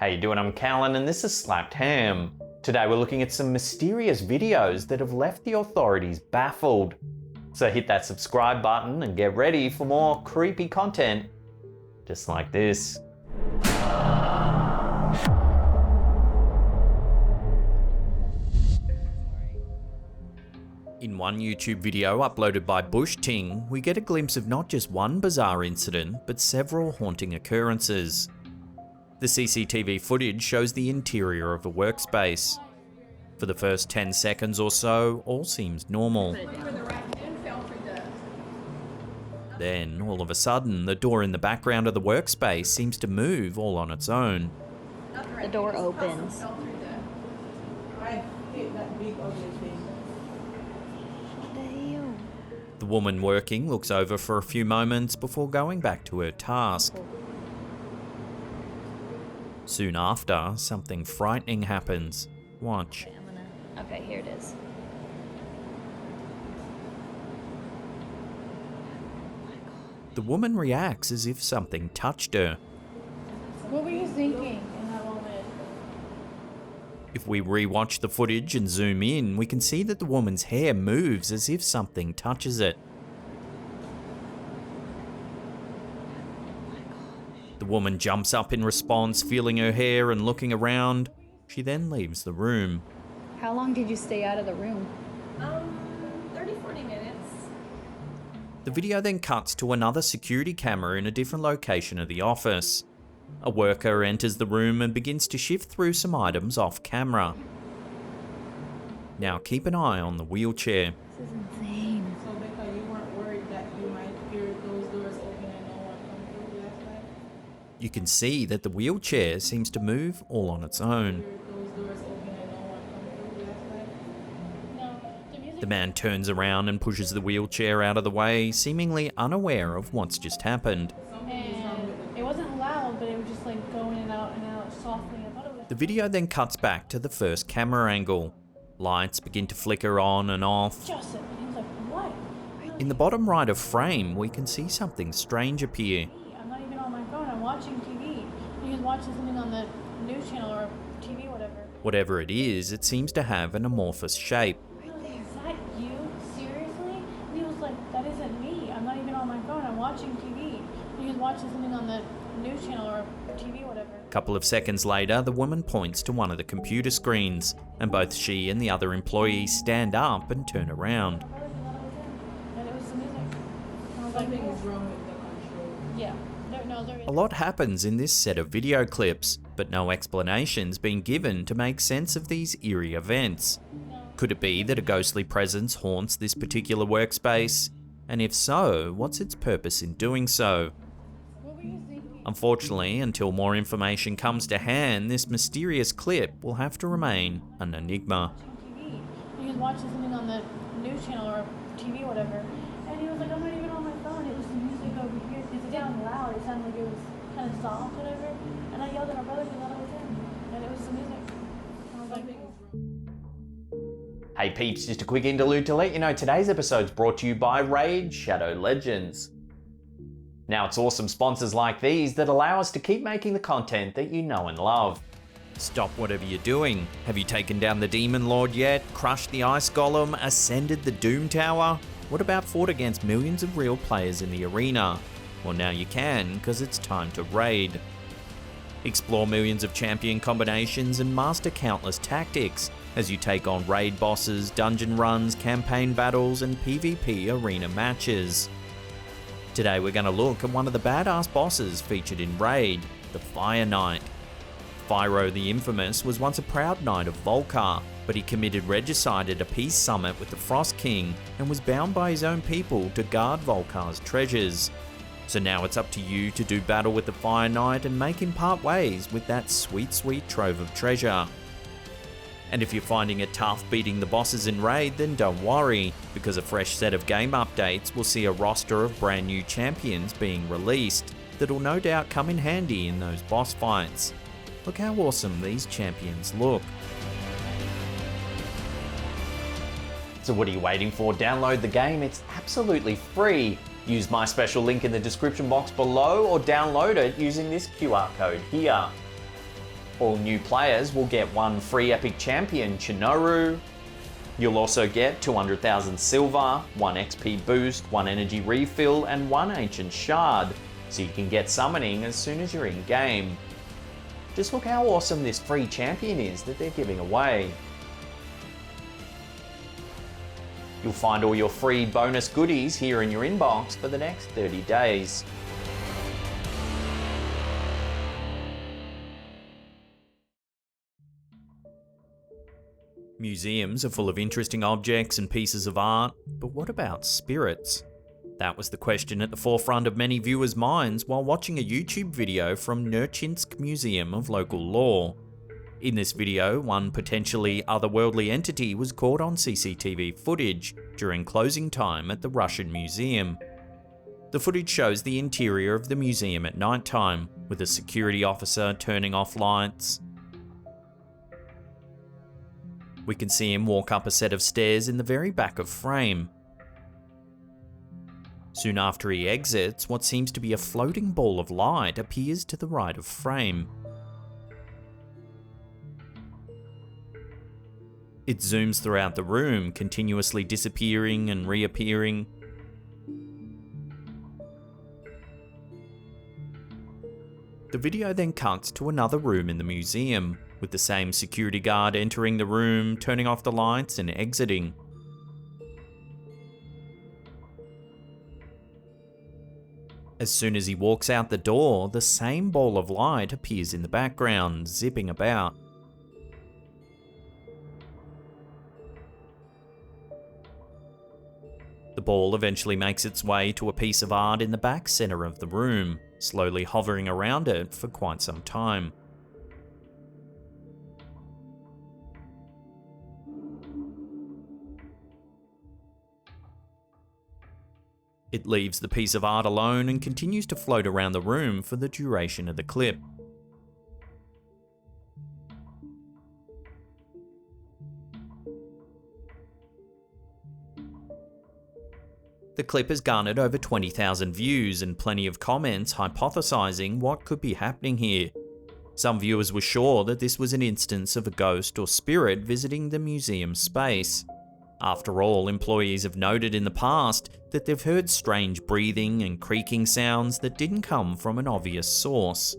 How you doing? I'm Callan and this is Slapped Ham. Today we're looking at some mysterious videos that have left the authorities baffled. So hit that subscribe button and get ready for more creepy content just like this. In one YouTube video uploaded by Bush Ting, we get a glimpse of not just one bizarre incident, but several haunting occurrences. The CCTV footage shows the interior of a workspace. For the first 10 seconds or so, all seems normal. Then, all of a sudden, the door in the background of the workspace seems to move all on its own. The door opens. The woman working looks over for a few moments before going back to her task. Soon after, something frightening happens. Watch. Okay, here it is. The woman reacts as if something touched her. What were you thinking in that moment? If we rewatch the footage and zoom in, we can see that the woman's hair moves as if something touches it. The woman jumps up in response, feeling her hair and looking around. She then leaves the room. How long did you stay out of the room? 30-40 minutes. The video then cuts to another security camera in a different location of the office. A worker enters the room and begins to shift through some items off camera. Now keep an eye on the wheelchair. This is insane. So Becca, you weren't worried that you might hear those doors open and no one come through last night? You can see that the wheelchair seems to move all on its own. The man turns around and pushes the wheelchair out of the way, seemingly unaware of what's just happened. And it wasn't loud, but it was just like going in and out softly. I thought it was... The video then cuts back to the first camera angle. Lights begin to flicker on and off. Joseph, and he was like, what? In the bottom right of frame, we can see something strange appear. I'm not even on my phone, I'm watching TV. He was watching something on the news channel or TV, whatever. Whatever it is, it seems to have an amorphous shape. Is that you? Seriously? And he was like, that isn't me. I'm not even on my phone. I'm watching TV. He was watching something on the news channel or TV, whatever. A couple of seconds later, the woman points to one of the computer screens, and both she and the other employee stand up and turn around. And it was the music. I was like, something is wrong with the control. Yeah. No, there is. A lot happens in this set of video clips, but no explanation's been given to make sense of these eerie events. Could it be that a ghostly presence haunts this particular workspace? And if so, what's its purpose in doing so? What were you thinking? Unfortunately, until more information comes to hand, this mysterious clip will have to remain an enigma. TV. He was watching something on the news channel or TV, whatever. And he was like, I'm not even on my phone. It was the music over here. Because it sounded loud. It sounded like it was kind of soft, whatever. And I yelled at our brother because I thought it was him. And it was the music. And I was like, Hey peeps, just a quick interlude to let you know today's episode's brought to you by Raid Shadow Legends. Now it's awesome sponsors like these that allow us to keep making the content that you know and love. Stop whatever you're doing. Have you taken down the Demon Lord yet? Crushed the Ice Golem? Ascended the Doom Tower? What about fought against millions of real players in the arena? Well, now you can, because it's time to raid. Explore millions of champion combinations and master countless tactics as you take on raid bosses, dungeon runs, campaign battles, and PvP arena matches. Today we're going to look at one of the badass bosses featured in Raid, the Fire Knight. Fyro the Infamous was once a proud knight of Volcar, but he committed regicide at a peace summit with the Frost King and was bound by his own people to guard Volcar's treasures. So now it's up to you to do battle with the Fire Knight and make him part ways with that sweet, sweet trove of treasure. And if you're finding it tough beating the bosses in Raid, then don't worry, because a fresh set of game updates will see a roster of brand new champions being released that'll no doubt come in handy in those boss fights. Look how awesome these champions look. So what are you waiting for? Download the game, it's absolutely free. Use my special link in the description box below or download it using this QR code here. All new players will get one free epic champion, Chinoru. You'll also get 200,000 silver, 1 XP boost, 1 energy refill, and 1 ancient shard, so you can get summoning as soon as you're in game. Just look how awesome this free champion is that they're giving away. You'll find all your free bonus goodies here in your inbox for the next 30 days. Museums are full of interesting objects and pieces of art, but what about spirits? That was the question at the forefront of many viewers' minds while watching a YouTube video from Nerchinsk Museum of Local Law. In this video, one potentially otherworldly entity was caught on CCTV footage during closing time at the Russian museum. The footage shows the interior of the museum at nighttime, with a security officer turning off lights. We can see him walk up a set of stairs in the very back of frame. Soon after he exits, what seems to be a floating ball of light appears to the right of frame. It zooms throughout the room, continuously disappearing and reappearing. The video then cuts to another room in the museum, with the same security guard entering the room, turning off the lights and exiting. As soon as he walks out the door, the same ball of light appears in the background, zipping about. The ball eventually makes its way to a piece of art in the back center of the room, slowly hovering around it for quite some time. It leaves the piece of art alone and continues to float around the room for the duration of the clip. The clip has garnered over 20,000 views and plenty of comments hypothesizing what could be happening here. Some viewers were sure that this was an instance of a ghost or spirit visiting the museum space. After all, employees have noted in the past that they've heard strange breathing and creaking sounds that didn't come from an obvious source.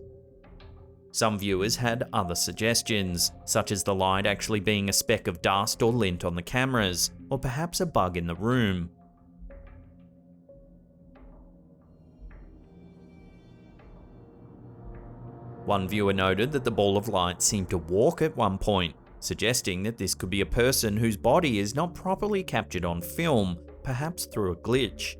Some viewers had other suggestions, such as the light actually being a speck of dust or lint on the cameras, or perhaps a bug in the room. One viewer noted that the ball of light seemed to walk at one point, suggesting that this could be a person whose body is not properly captured on film, perhaps through a glitch.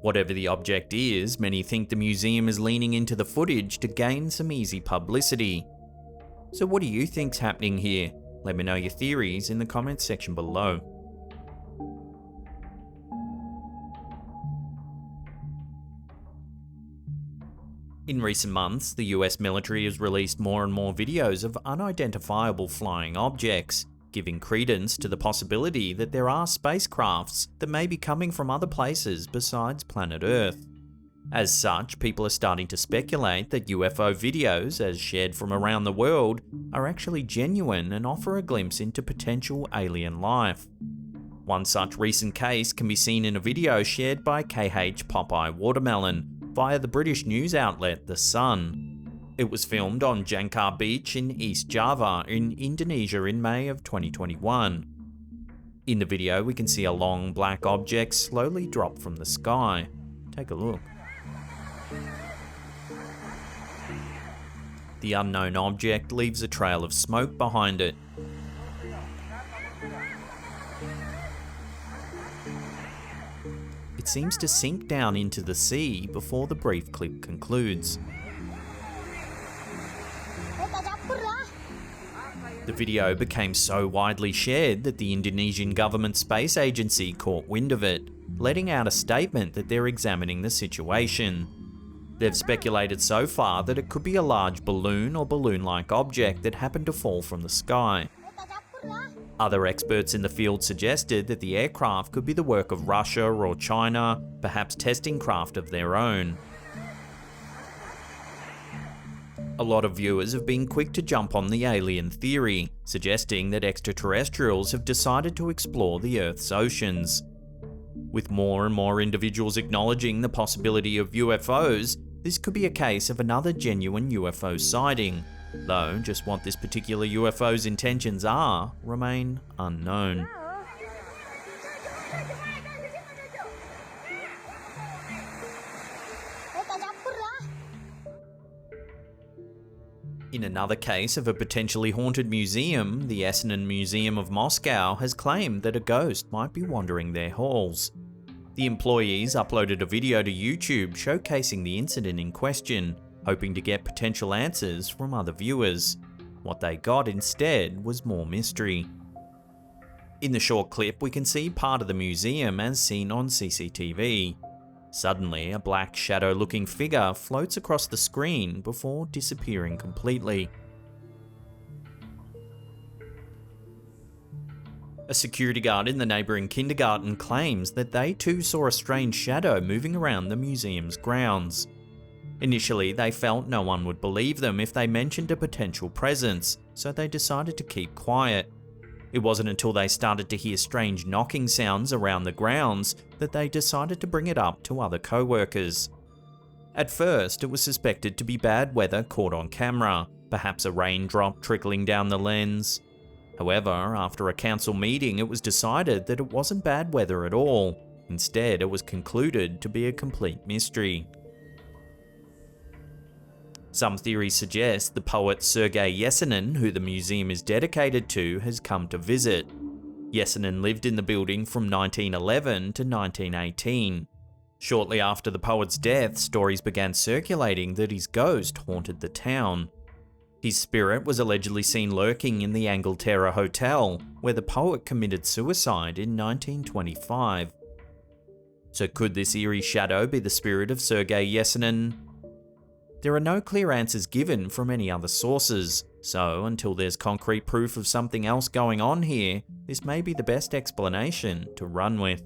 Whatever the object is, many think the museum is leaning into the footage to gain some easy publicity. So what do you think's happening here? Let me know your theories in the comments section below. In recent months, the US military has released more and more videos of unidentifiable flying objects, giving credence to the possibility that there are spacecrafts that may be coming from other places besides planet Earth. As such, people are starting to speculate that UFO videos, as shared from around the world, are actually genuine and offer a glimpse into potential alien life. One such recent case can be seen in a video shared by KH Popeye Watermelon via the British news outlet The Sun. It was filmed on Jangkar Beach in East Java in Indonesia in May of 2021. In the video, we can see a long black object slowly drop from the sky. Take a look. The unknown object leaves a trail of smoke behind it. It seems to sink down into the sea before the brief clip concludes. The video became so widely shared that the Indonesian government space agency caught wind of it, letting out a statement that they're examining the situation. They've speculated so far that it could be a large balloon or balloon-like object that happened to fall from the sky. Other experts in the field suggested that the aircraft could be the work of Russia or China, perhaps testing craft of their own. A lot of viewers have been quick to jump on the alien theory, suggesting that extraterrestrials have decided to explore the Earth's oceans. With more and more individuals acknowledging the possibility of UFOs, this could be a case of another genuine UFO sighting, though just what this particular UFO's intentions are remain unknown. In another case of a potentially haunted museum, the Yesenin Museum of Moscow has claimed that a ghost might be wandering their halls. The employees uploaded a video to YouTube showcasing the incident in question, hoping to get potential answers from other viewers. What they got instead was more mystery. In the short clip, we can see part of the museum as seen on CCTV. Suddenly, a black shadow-looking figure floats across the screen before disappearing completely. A security guard in the neighbouring kindergarten claims that they too saw a strange shadow moving around the museum's grounds. Initially, they felt no one would believe them if they mentioned a potential presence, so they decided to keep quiet. It wasn't until they started to hear strange knocking sounds around the grounds that they decided to bring it up to other co-workers. At first, it was suspected to be bad weather caught on camera, perhaps a raindrop trickling down the lens. However, after a council meeting, it was decided that it wasn't bad weather at all. Instead, it was concluded to be a complete mystery. Some theories suggest the poet Sergei Yesenin, who the museum is dedicated to, has come to visit. Yesenin lived in the building from 1911 to 1918. Shortly after the poet's death, stories began circulating that his ghost haunted the town. His spirit was allegedly seen lurking in the Angleterre Hotel, where the poet committed suicide in 1925. So could this eerie shadow be the spirit of Sergei Yesenin? There are no clear answers given from any other sources, so until there's concrete proof of something else going on here, this may be the best explanation to run with.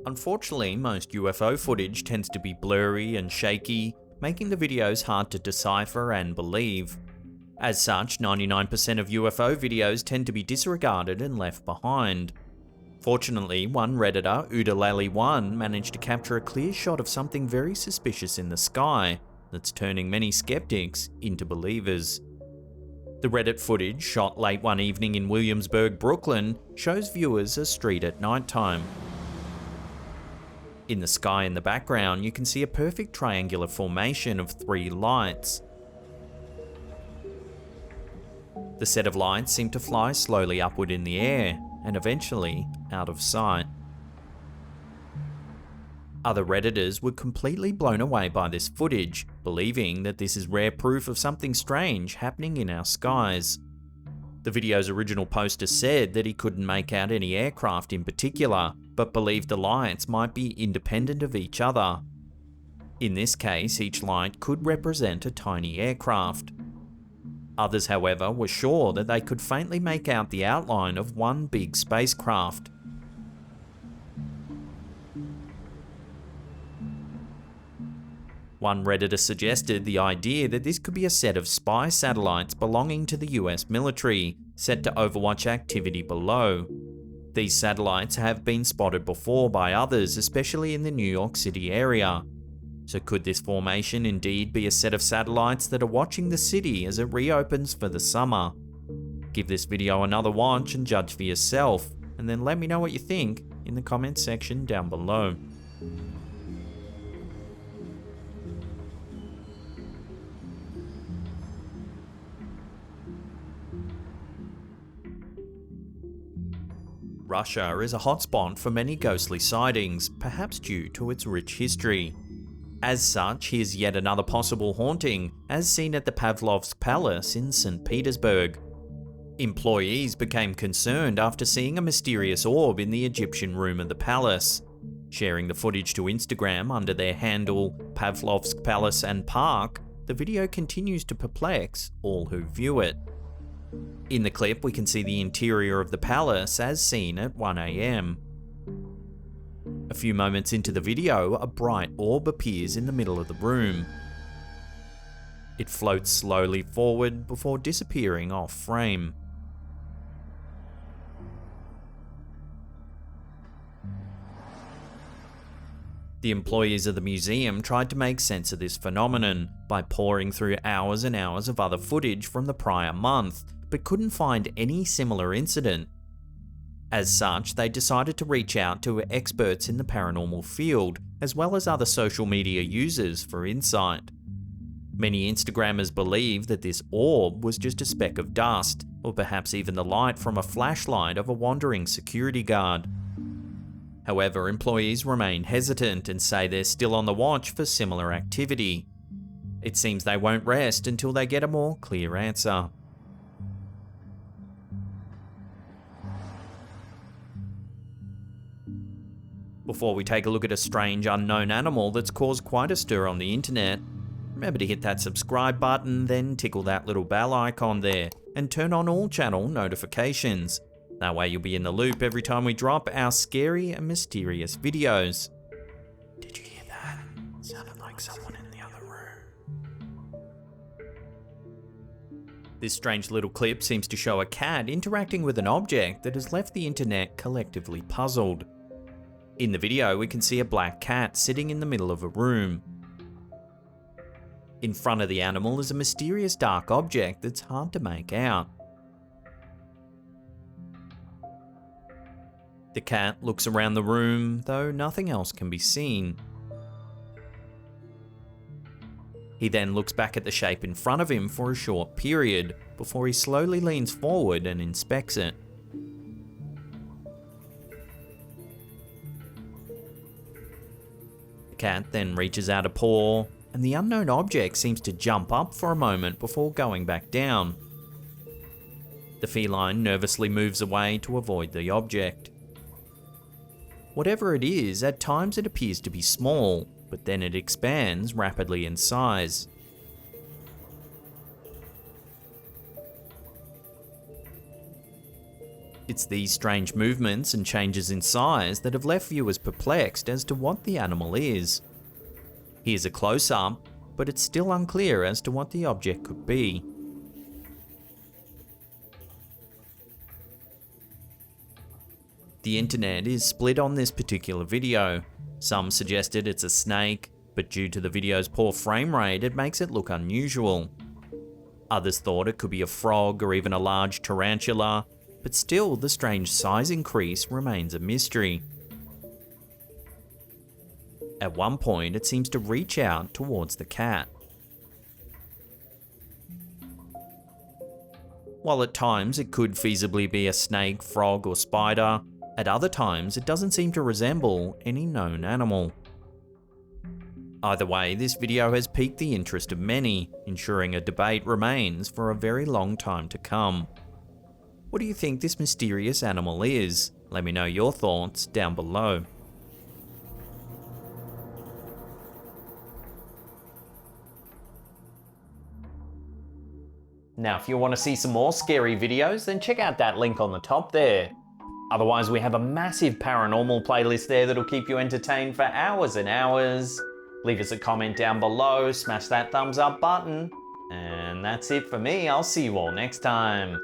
Unfortunately, most UFO footage tends to be blurry and shaky, making the videos hard to decipher and believe. As such, 99% of UFO videos tend to be disregarded and left behind. Fortunately, one Redditor, Udalali1, managed to capture a clear shot of something very suspicious in the sky that's turning many skeptics into believers. The Reddit footage, shot late one evening in Williamsburg, Brooklyn, shows viewers a street at nighttime. In the sky in the background, you can see a perfect triangular formation of 3 lights. The set of lights seem to fly slowly upward in the air, and eventually out of sight. Other Redditors were completely blown away by this footage, believing that this is rare proof of something strange happening in our skies. The video's original poster said that he couldn't make out any aircraft in particular, but believed the lights might be independent of each other. In this case, each light could represent a tiny aircraft. Others, however, were sure that they could faintly make out the outline of one big spacecraft. One Redditor suggested the idea that this could be a set of spy satellites belonging to the US military, set to overwatch activity below. These satellites have been spotted before by others, especially in the New York City area. So could this formation indeed be a set of satellites that are watching the city as it reopens for the summer? Give this video another watch and judge for yourself, and then let me know what you think in the comments section down below. Russia is a hotspot for many ghostly sightings, perhaps due to its rich history. As such, here's yet another possible haunting, as seen at the Pavlovsk Palace in St. Petersburg. Employees became concerned after seeing a mysterious orb in the Egyptian room of the palace. Sharing the footage to Instagram under their handle Pavlovsk Palace and Park, the video continues to perplex all who view it. In the clip, we can see the interior of the palace as seen at 1 AM. A few moments into the video, a bright orb appears in the middle of the room. It floats slowly forward before disappearing off frame. The employees of the museum tried to make sense of this phenomenon by poring through hours and hours of other footage from the prior month, but couldn't find any similar incident. As such, they decided to reach out to experts in the paranormal field, as well as other social media users for insight. Many Instagrammers believe that this orb was just a speck of dust, or perhaps even the light from a flashlight of a wandering security guard. However, employees remain hesitant and say they're still on the watch for similar activity. It seems they won't rest until they get a more clear answer. Before we take a look at a strange unknown animal that's caused quite a stir on the internet, remember to hit that subscribe button, then tickle that little bell icon there, and turn on all channel notifications. That way you'll be in the loop every time we drop our scary and mysterious videos. Did you hear that? It sounded like someone in the other room. This strange little clip seems to show a cat interacting with an object that has left the internet collectively puzzled. In the video, we can see a black cat sitting in the middle of a room. In front of the animal is a mysterious dark object that's hard to make out. The cat looks around the room, though nothing else can be seen. He then looks back at the shape in front of him for a short period, before he slowly leans forward and inspects it. The cat then reaches out a paw, and the unknown object seems to jump up for a moment before going back down. The feline nervously moves away to avoid the object. Whatever it is, at times it appears to be small, but then it expands rapidly in size. It's these strange movements and changes in size that have left viewers perplexed as to what the animal is. Here's a close-up, but it's still unclear as to what the object could be. The internet is split on this particular video. Some suggested it's a snake, but due to the video's poor frame rate, it makes it look unusual. Others thought it could be a frog or even a large tarantula, but still the strange size increase remains a mystery. At one point, it seems to reach out towards the cat. While at times it could feasibly be a snake, frog, or spider, at other times it doesn't seem to resemble any known animal. Either way, this video has piqued the interest of many, ensuring a debate remains for a very long time to come. What do you think this mysterious animal is? Let me know your thoughts down below. Now, if you want to see some more scary videos, then check out that link on the top there. Otherwise, we have a massive paranormal playlist there that'll keep you entertained for hours and hours. Leave us a comment down below, smash that thumbs up button. And that's it for me. I'll see you all next time.